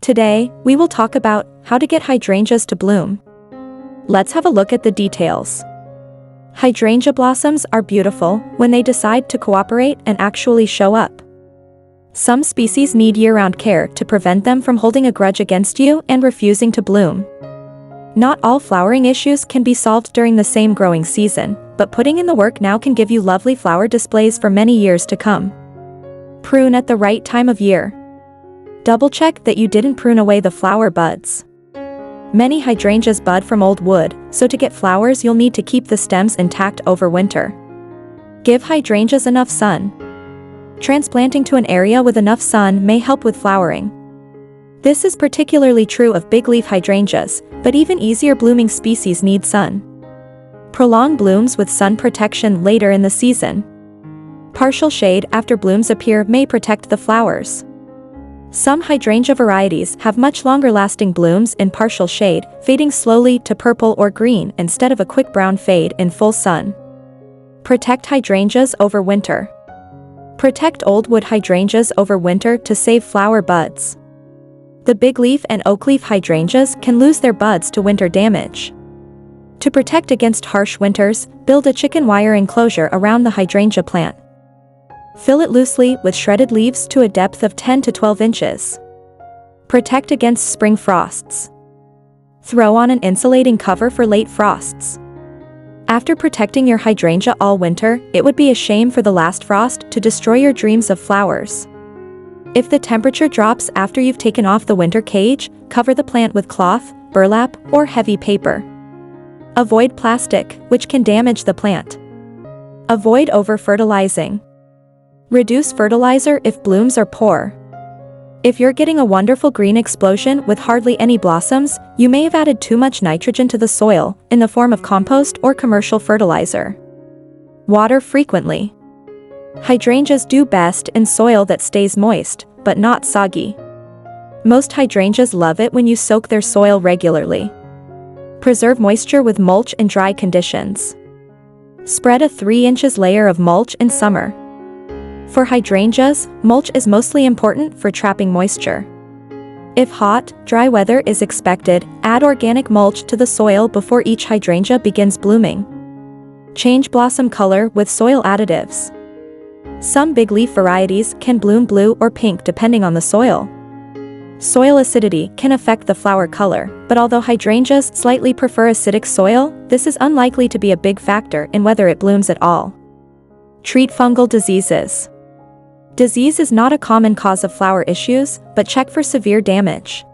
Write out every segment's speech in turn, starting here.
Today, we will talk about how to get hydrangeas to bloom. Let's have a look at the details. Hydrangea blossoms are beautiful when they decide to cooperate and actually show up. Some species need year-round care to prevent them from holding a grudge against you and refusing to bloom. Not all flowering issues can be solved during the same growing season, but putting in the work now can give you lovely flower displays for many years to come. Prune at the right time of year. Double-check that you didn't prune away the flower buds. Many hydrangeas bud from old wood, so to get flowers you'll need to keep the stems intact over winter. Give hydrangeas enough sun. Transplanting to an area with enough sun may help with flowering. This is particularly true of bigleaf hydrangeas, but even easier blooming species need sun. Prolong blooms with sun protection later in the season. Partial shade after blooms appear may protect the flowers. Some hydrangea varieties have much longer-lasting blooms in partial shade, fading slowly to purple or green instead of a quick brown fade in full sun. Protect hydrangeas over winter. Protect old wood hydrangeas over winter to save flower buds. The bigleaf and oakleaf hydrangeas can lose their buds to winter damage. To protect against harsh winters, build a chicken wire enclosure around the hydrangea plant. Fill it loosely with shredded leaves to a depth of 10 to 12 inches. Protect against spring frosts. Throw on an insulating cover for late frosts. After protecting your hydrangea all winter, it would be a shame for the last frost to destroy your dreams of flowers. If the temperature drops after you've taken off the winter cage, cover the plant with cloth, burlap, or heavy paper. Avoid plastic, which can damage the plant. Avoid over-fertilizing. Reduce fertilizer if blooms are poor. If you're getting a wonderful green explosion with hardly any blossoms, you may have added too much nitrogen to the soil, in the form of compost or commercial fertilizer. Water frequently. Hydrangeas do best in soil that stays moist, but not soggy. Most hydrangeas love it when you soak their soil regularly. Preserve moisture with mulch in dry conditions. Spread a 3 inches layer of mulch in summer. For hydrangeas, mulch is mostly important for trapping moisture. If hot, dry weather is expected, add organic mulch to the soil before each hydrangea begins blooming. Change blossom color with soil additives. Some bigleaf varieties can bloom blue or pink depending on the soil. Soil acidity can affect the flower color, but although hydrangeas slightly prefer acidic soil, this is unlikely to be a big factor in whether it blooms at all. Treat fungal diseases. Disease is not a common cause of flower issues, but check for severe damage.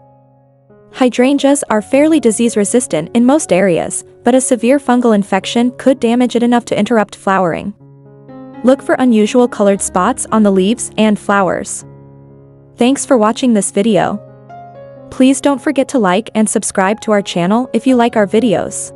Hydrangeas are fairly disease-resistant in most areas, but a severe fungal infection could damage it enough to interrupt flowering. Look for unusual colored spots on the leaves and flowers. Thanks for watching this video. Please don't forget to like and subscribe to our channel if you like our videos.